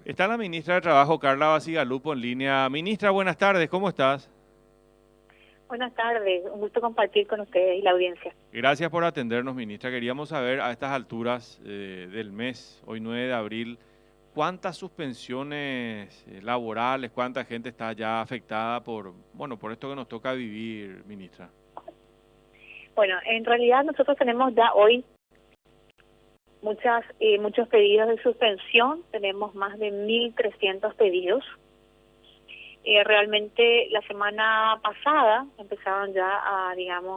Está la ministra de Trabajo, Carla Basigalupo, en línea. Ministra, buenas tardes, ¿cómo estás? Buenas tardes, un gusto compartir con ustedes y la audiencia. Gracias por atendernos, ministra. Queríamos saber a estas alturas del mes, hoy 9 de abril, cuántas suspensiones laborales, cuánta gente está ya afectada por esto que nos toca vivir, ministra. Bueno, en realidad nosotros tenemos ya hoy muchos pedidos de suspensión, tenemos más de 1.300 pedidos. Realmente la semana pasada empezaron ya a,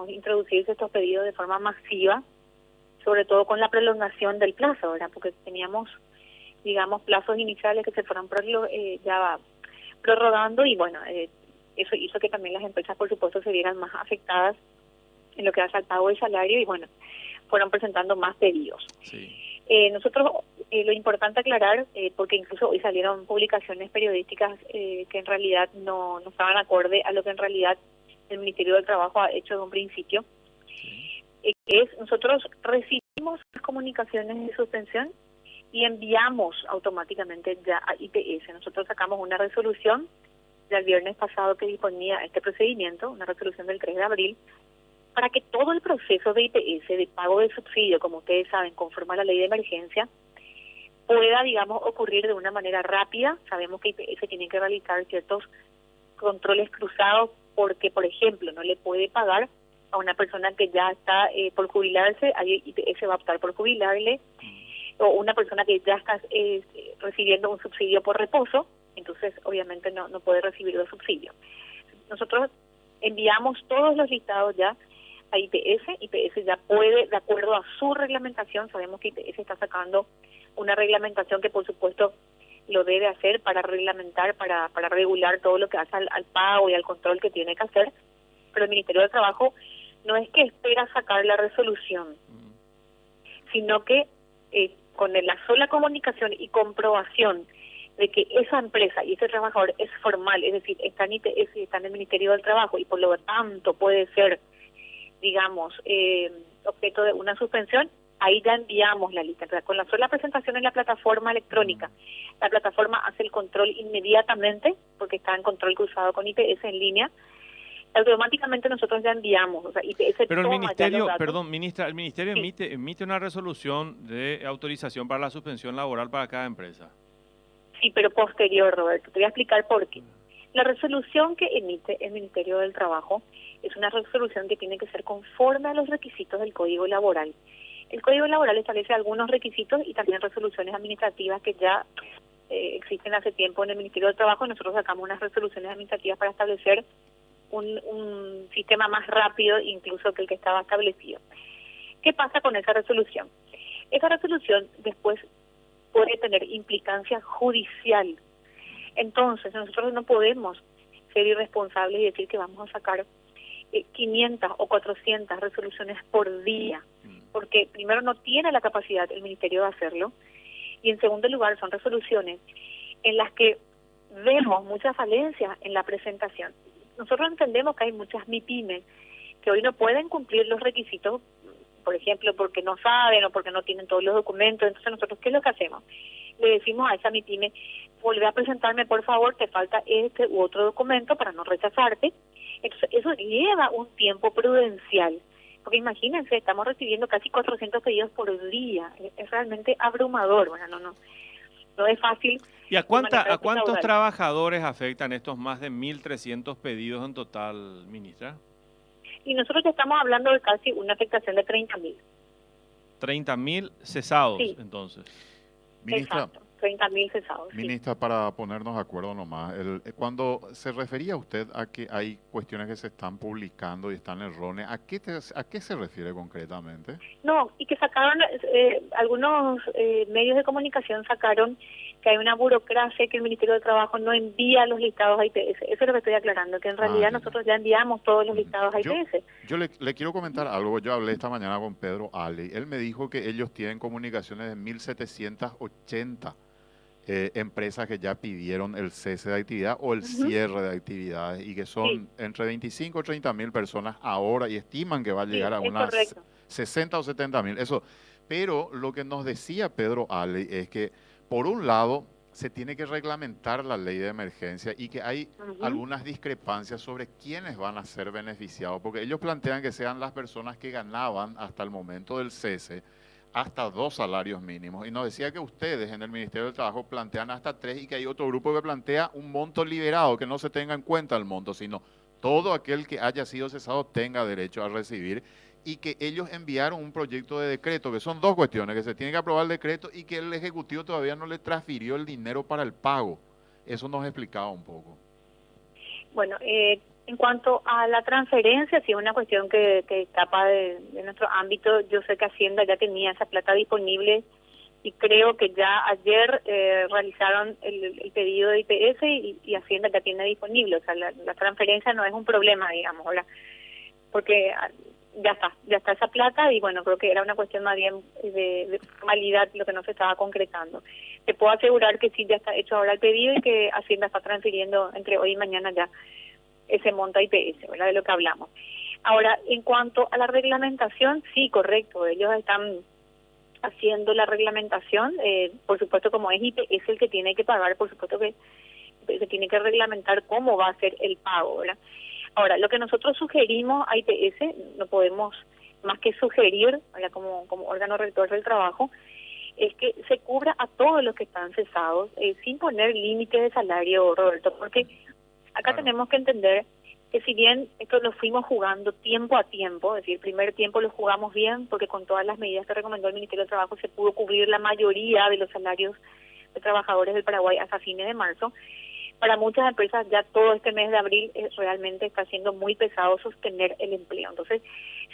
introducirse estos pedidos de forma masiva, sobre todo con la prolongación del plazo, ¿verdad? Porque teníamos, plazos iniciales que se fueron ya prorrogando y bueno, eso hizo que también las empresas, por supuesto, se vieran más afectadas en lo que hace al pago del salario y bueno, fueron presentando más pedidos. Sí. Nosotros, lo importante aclarar, porque incluso hoy salieron publicaciones periodísticas que en realidad no estaban acorde a lo que en realidad el Ministerio del Trabajo ha hecho de un principio, nosotros recibimos las comunicaciones de suspensión y enviamos automáticamente ya a IPS. Nosotros sacamos una resolución del viernes pasado que disponía este procedimiento, una resolución del 3 de abril, para que todo el proceso de IPS, de pago de subsidio, como ustedes saben, conforme a la ley de emergencia, pueda, ocurrir de una manera rápida. Sabemos que IPS tiene que realizar ciertos controles cruzados porque, por ejemplo, no le puede pagar a una persona que ya está por jubilarse, ahí IPS va a optar por jubilarle, o una persona que ya está recibiendo un subsidio por reposo, entonces obviamente no puede recibir los subsidios. Nosotros enviamos todos los listados ya a IPS ya puede, de acuerdo a su reglamentación, sabemos que IPS está sacando una reglamentación que por supuesto lo debe hacer para reglamentar, para regular todo lo que hace al pago y al control que tiene que hacer, pero el Ministerio de Trabajo no es que espera sacar la resolución, sino que con la sola comunicación y comprobación de que esa empresa y ese trabajador es formal, es decir, está en IPS y está en el Ministerio del Trabajo y por lo tanto puede ser, objeto de una suspensión, ahí ya enviamos la lista. Entonces, con la sola presentación en la plataforma electrónica, la plataforma hace el control inmediatamente, porque está en control cruzado con IPS en línea, automáticamente nosotros ya enviamos, o sea, IPS Pero el toma ya ministerio, los datos. perdón, ministra, el ministerio Sí. emite una resolución de autorización para la suspensión laboral para cada empresa. Sí, pero posterior, Roberto. Te voy a explicar por qué. La resolución que emite el Ministerio del Trabajo es una resolución que tiene que ser conforme a los requisitos del Código Laboral. El Código Laboral establece algunos requisitos y también resoluciones administrativas que ya existen hace tiempo en el Ministerio del Trabajo. Nosotros sacamos unas resoluciones administrativas para establecer un sistema más rápido incluso que el que estaba establecido. ¿Qué pasa con esa resolución? Esa resolución después puede tener implicancia judicial. Entonces, nosotros no podemos ser irresponsables y decir que vamos a sacar 500 o 400 resoluciones por día, porque primero no tiene la capacidad el Ministerio de hacerlo, y en segundo lugar son resoluciones en las que vemos muchas falencias en la presentación. Nosotros entendemos que hay muchas MIPYMES que hoy no pueden cumplir los requisitos, por ejemplo, porque no saben o porque no tienen todos los documentos. Entonces nosotros, ¿qué es lo que hacemos? Le decimos a esa MIPYME, vuelve a presentarme, por favor, te falta este u otro documento para no rechazarte. Entonces eso lleva un tiempo prudencial, porque imagínense, estamos recibiendo casi 400 pedidos por día, es realmente abrumador. Bueno, no es fácil. ¿Y a cuántos trabajadores afectan estos más de 1.300 pedidos en total, ministra? Y nosotros ya estamos hablando de casi una afectación de 30.000. 30.000 cesados, sí. Entonces. Ministra, exacto, 30.000 cesados. Ministra, sí. Para ponernos de acuerdo nomás, cuando se refería usted a que hay cuestiones que se están publicando y están erróneas, ¿a qué se refiere concretamente? No, y que sacaron, algunos medios de comunicación sacaron que hay una burocracia, que el Ministerio de Trabajo no envía los listados a IPS. Eso es lo que estoy aclarando, que en realidad nosotros ya enviamos todos los listados a IPS. Yo le quiero comentar algo. Yo hablé esta mañana con Pedro Ali. Él me dijo que ellos tienen comunicaciones de 1.780 empresas que ya pidieron el cese de actividad o el cierre de actividades y que son entre 25 o 30.000 personas ahora y estiman que va a llegar a unas 60 o 70.000. Eso. Pero lo que nos decía Pedro Ali es que por un lado, se tiene que reglamentar la ley de emergencia y que hay algunas discrepancias sobre quiénes van a ser beneficiados, porque ellos plantean que sean las personas que ganaban hasta el momento del cese hasta 2 salarios mínimos. Y nos decía que ustedes en el Ministerio del Trabajo plantean hasta 3 y que hay otro grupo que plantea un monto liberado, que no se tenga en cuenta el monto, sino todo aquel que haya sido cesado tenga derecho a recibir, y que ellos enviaron un proyecto de decreto, que son 2 cuestiones, que se tiene que aprobar el decreto y que el Ejecutivo todavía no le transfirió el dinero para el pago. Eso nos explicaba un poco. Bueno, en cuanto a la transferencia, sí es una cuestión que escapa de nuestro ámbito. Yo sé que Hacienda ya tenía esa plata disponible y creo que ya ayer realizaron el pedido de IPS y Hacienda ya tiene disponible. O sea, la transferencia no es un problema, digamos, ¿verdad? Porque ya está esa plata y bueno, creo que era una cuestión más bien de formalidad lo que no se estaba concretando. Te puedo asegurar que sí, ya está hecho ahora el pedido y que Hacienda está transfiriendo entre hoy y mañana ya ese monto a IPS, ¿verdad? De lo que hablamos. Ahora, en cuanto a la reglamentación, sí, correcto, ellos están haciendo la reglamentación, por supuesto como es IPS el que tiene que pagar, por supuesto que se tiene que reglamentar cómo va a ser el pago, ¿verdad? Ahora, lo que nosotros sugerimos a IPS, no podemos más que sugerir, ¿verdad? Como órgano rector del trabajo, es que se cubra a todos los que están cesados, sin poner límites de salario, Roberto, porque acá tenemos que entender que si bien esto lo fuimos jugando tiempo a tiempo, es decir, el primer tiempo lo jugamos bien, porque con todas las medidas que recomendó el Ministerio del Trabajo se pudo cubrir la mayoría de los salarios de trabajadores del Paraguay hasta fines de marzo. Para muchas empresas ya todo este mes de abril realmente está siendo muy pesado sostener el empleo. Entonces,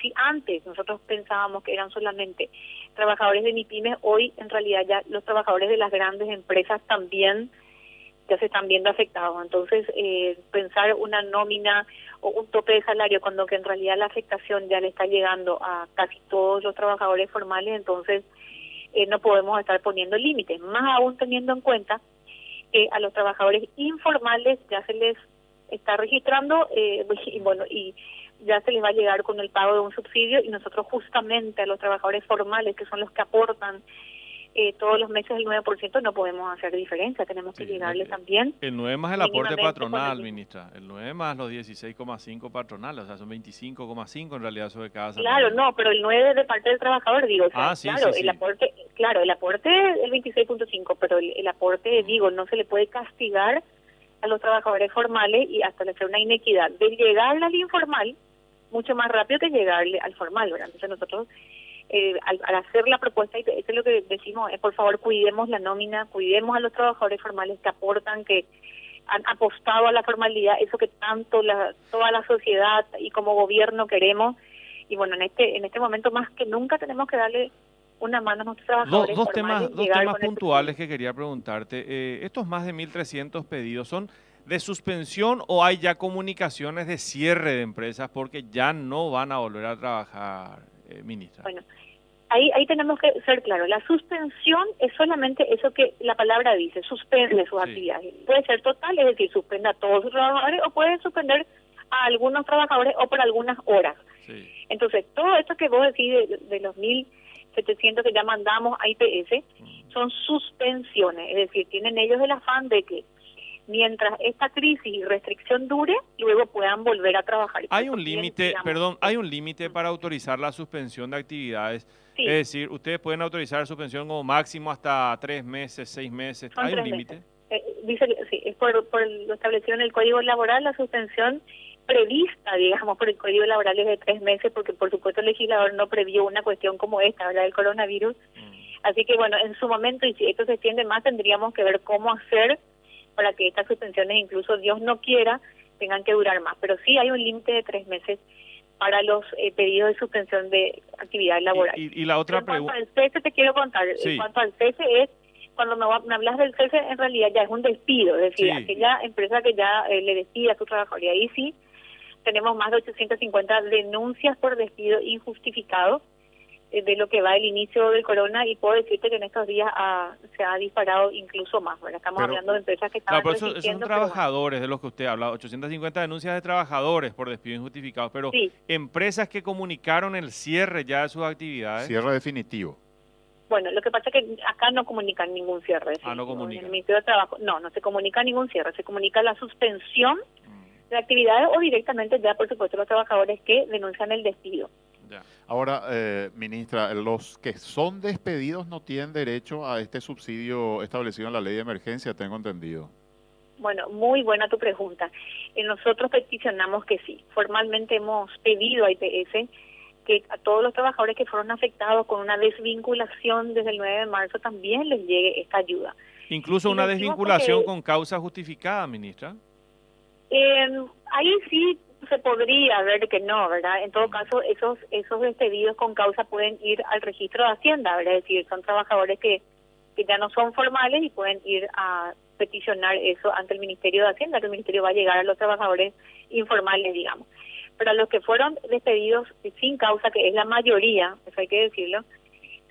si antes nosotros pensábamos que eran solamente trabajadores de MIPYME, hoy en realidad ya los trabajadores de las grandes empresas también ya se están viendo afectados. Entonces, pensar una nómina o un tope de salario cuando que en realidad la afectación ya le está llegando a casi todos los trabajadores formales, entonces no podemos estar poniendo límites, más aún teniendo en cuenta que a los trabajadores informales ya se les está registrando y ya se les va a llegar con el pago de un subsidio, y nosotros justamente a los trabajadores formales, que son los que aportan todos los meses el 9%, no podemos hacer diferencia, tenemos que llegarle también. El 9 más el aporte patronal, ministra, el 9 más los 16,5 patronales, o sea, son 25,5 en realidad sobre cada salario. Claro, no, pero el 9 de parte del trabajador, digo, o sea, sí, claro, sí, el aporte, claro, el aporte el 26,5, pero el aporte, digo, no se le puede castigar a los trabajadores formales y hasta le hacer una inequidad de llegarle al informal mucho más rápido que llegarle al formal, ¿verdad? Entonces nosotros al hacer la propuesta, y eso es lo que decimos, por favor cuidemos la nómina, cuidemos a los trabajadores formales que aportan, que han apostado a la formalidad, eso que tanto toda la sociedad y como gobierno queremos. Y bueno, en este momento más que nunca tenemos que darle una mano a nuestros trabajadores formales. Dos temas puntuales que quería preguntarte. Estos más de 1.300 pedidos, ¿son de suspensión o hay ya comunicaciones de cierre de empresas porque ya no van a volver a trabajar, ministra? Bueno, ahí tenemos que ser claros. La suspensión es solamente eso que la palabra dice, suspende sus actividades. Puede ser total, es decir, suspende a todos sus trabajadores, o puede suspender a algunos trabajadores o por algunas horas. Sí. Entonces, todo esto que vos decís de los 1.700 que ya mandamos a IPS, son suspensiones, es decir, tienen ellos el afán de que mientras esta crisis y restricción dure, luego puedan volver a trabajar. Hay un límite, hay un límite para autorizar la suspensión de actividades. Sí. Es decir, ustedes pueden autorizar suspensión como máximo hasta 3 meses, 6 meses. ¿Hay un límite? Dice, sí, es por lo establecido en el Código Laboral, la suspensión prevista, digamos, por el Código Laboral es de 3 meses, porque por supuesto el legislador no previó una cuestión como esta, ¿verdad?, del coronavirus. Así que bueno, en su momento, y si esto se extiende más, tendríamos que ver cómo hacer para que estas suspensiones, incluso Dios no quiera, tengan que durar más. Pero sí hay un límite de 3 meses para los pedidos de suspensión de actividad laboral. Y la otra pregunta... En cuanto al cese te quiero contar, sí. En cuanto al cese es, cuando me hablas del cese, en realidad ya es un despido, es decir, sí, aquella empresa que ya le despide a su trabajador, y ahí sí tenemos más de 850 denuncias por despido injustificado de lo que va el inicio del corona, y puedo decirte que en estos días se ha disparado incluso más. Bueno, estamos hablando de empresas que estaban esos son trabajadores de los que usted habla, 850 denuncias de trabajadores por despido injustificado, pero sí, empresas que comunicaron el cierre ya de sus actividades. Cierre definitivo. Bueno, lo que pasa es que acá no comunican ningún cierre. No En comunican. el Ministerio de Trabajo, no se comunica ningún cierre, se comunica la suspensión de actividades o directamente ya, por supuesto, los trabajadores que denuncian el despido. Ya. Ahora, ministra, los que son despedidos no tienen derecho a este subsidio establecido en la ley de emergencia, tengo entendido. Bueno, muy buena tu pregunta. Nosotros peticionamos que sí. Formalmente hemos pedido a IPS que a todos los trabajadores que fueron afectados con una desvinculación desde el 9 de marzo también les llegue esta ayuda. Incluso Y una lo decimos desvinculación porque, con causa justificada, ministra. ahí sí se podría ver que no, ¿verdad? En todo caso, esos despedidos con causa pueden ir al registro de Hacienda, ¿verdad? Es decir, son trabajadores que ya no son formales y pueden ir a peticionar eso ante el Ministerio de Hacienda, que el Ministerio va a llegar a los trabajadores informales, digamos. Pero a los que fueron despedidos sin causa, que es la mayoría, eso hay que decirlo,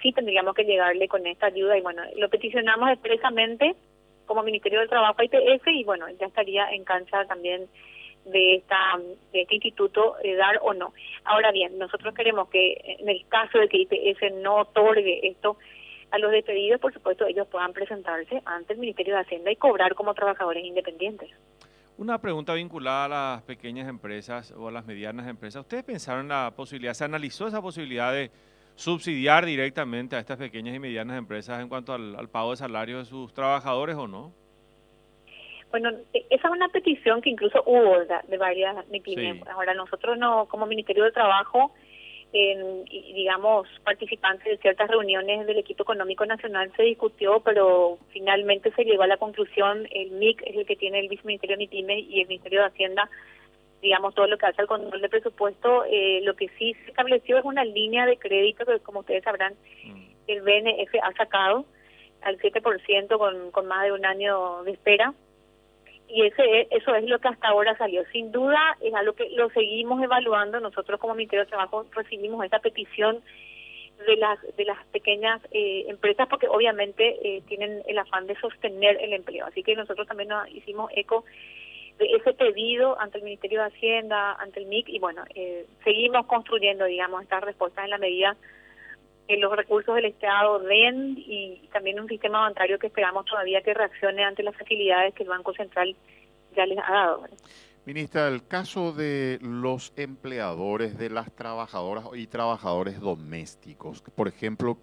sí tendríamos que llegarle con esta ayuda y bueno, lo peticionamos expresamente como Ministerio del Trabajo a IPS y bueno, ya estaría en cancha también de este instituto dar o no. Ahora bien, nosotros queremos que en el caso de que IPS no otorgue esto a los despedidos, por supuesto, ellos puedan presentarse ante el Ministerio de Hacienda y cobrar como trabajadores independientes. Una pregunta vinculada a las pequeñas empresas o a las medianas empresas. ¿Ustedes pensaron en la posibilidad, se analizó esa posibilidad de subsidiar directamente a estas pequeñas y medianas empresas en cuanto al pago de salarios de sus trabajadores o no? Bueno, esa es una petición que incluso hubo de varias MIPYMES. Sí. Ahora nosotros no, como Ministerio de Trabajo, digamos, participantes de ciertas reuniones del equipo económico nacional se discutió, pero finalmente se llegó a la conclusión, el MIC es el que tiene el viceministerio de MIPYME y el Ministerio de Hacienda, digamos, todo lo que hace al control de presupuesto. Lo que sí se estableció es una línea de crédito que, como ustedes sabrán, el BNF ha sacado al 7% con más de un año de espera. Y eso es lo que hasta ahora salió. Sin duda es algo que lo seguimos evaluando. Nosotros como Ministerio de Trabajo recibimos esta petición de las pequeñas empresas porque obviamente tienen el afán de sostener el empleo. Así que nosotros también nos hicimos eco de ese pedido ante el Ministerio de Hacienda, ante el MIC y bueno, seguimos construyendo, digamos, estas respuestas en la medida que los recursos del Estado den y también un sistema bancario que esperamos todavía que reaccione ante las facilidades que el Banco Central ya les ha dado, ¿verdad? Ministra, el caso de los empleadores, de las trabajadoras y trabajadores domésticos, por ejemplo,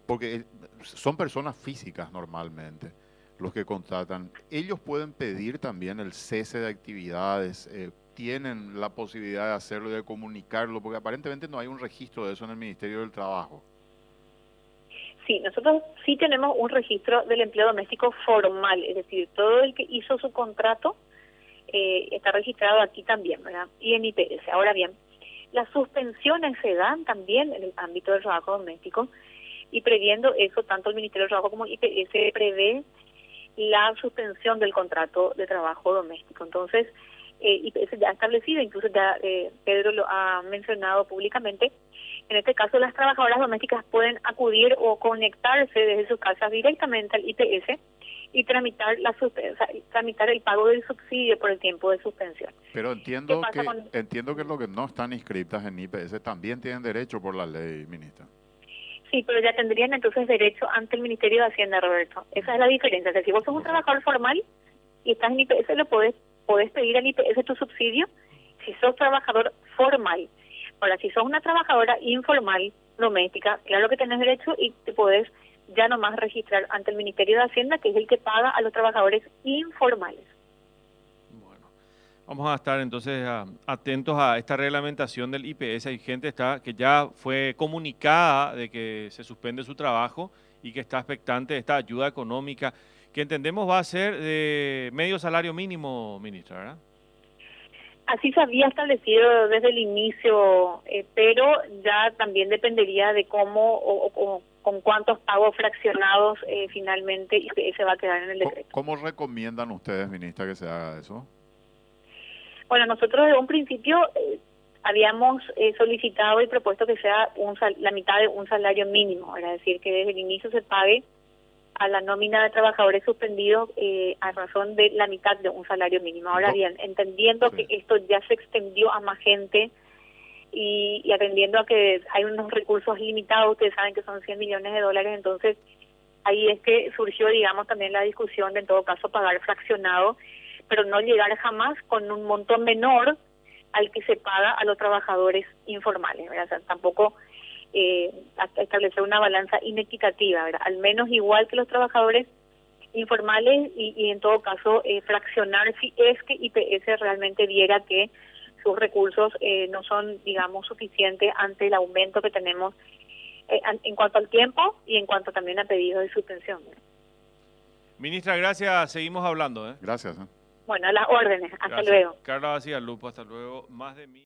porque son personas físicas normalmente los que contratan, ellos pueden pedir también el cese de actividades, tienen la posibilidad de hacerlo, de comunicarlo, porque aparentemente no hay un registro de eso en el Ministerio del Trabajo. Sí, nosotros sí tenemos un registro del empleo doméstico formal, es decir, todo el que hizo su contrato está registrado aquí también, ¿verdad? Y en IPS. Ahora bien, las suspensiones se dan también en el ámbito del trabajo doméstico y previendo eso, tanto el Ministerio del Trabajo como IPS prevé la suspensión del contrato de trabajo doméstico. Entonces, IPS ya ha establecido, incluso ya Pedro lo ha mencionado públicamente, en este caso las trabajadoras domésticas pueden acudir o conectarse desde sus casas directamente al IPS y tramitar tramitar el pago del subsidio por el tiempo de suspensión. Pero entiendo que los que no están inscritas en IPS también tienen derecho por la ley, ministra. Sí, pero ya tendrían entonces derecho ante el Ministerio de Hacienda, Roberto. Esa es la diferencia. O sea, si vos sos un trabajador formal y estás en IPS, lo podés pedir al IPS tu subsidio si sos trabajador formal. Ahora, si sos una trabajadora informal, doméstica, claro que tenés derecho y te podés ya nomás registrar ante el Ministerio de Hacienda, que es el que paga a los trabajadores informales. Bueno, vamos a estar entonces atentos a esta reglamentación del IPS. Hay gente que ya fue comunicada de que se suspende su trabajo y que está expectante de esta ayuda económica, que entendemos va a ser de medio salario mínimo, ministra, ¿verdad? Así se había establecido desde el inicio, pero ya también dependería de cómo o con cuántos pagos fraccionados finalmente IPS va a quedar en el decreto. ¿Cómo recomiendan ustedes, ministra, que se haga eso? Bueno, nosotros desde un principio habíamos solicitado y propuesto que sea la mitad de un salario mínimo, es decir, que desde el inicio se pague a la nómina de trabajadores suspendidos a razón de la mitad de un salario mínimo. Ahora bien, entendiendo que esto ya se extendió a más gente, y atendiendo a que hay unos recursos limitados, ustedes saben que son 100 millones de dólares, entonces ahí es que surgió, digamos, también la discusión de en todo caso pagar fraccionado, pero no llegar jamás con un monto menor al que se paga a los trabajadores informales, ¿verdad? O sea, tampoco establecer una balanza inequitativa, ¿verdad? Al menos igual que los trabajadores informales y en todo caso fraccionar si es que IPS realmente viera que sus recursos no son, digamos, suficientes ante el aumento que tenemos en cuanto al tiempo y en cuanto también a pedidos de suspensión. Ministra, gracias. Seguimos hablando. Gracias. Bueno, a las órdenes. Hasta Gracias. luego. Carla Vacía Lupo, hasta luego. Más de mí.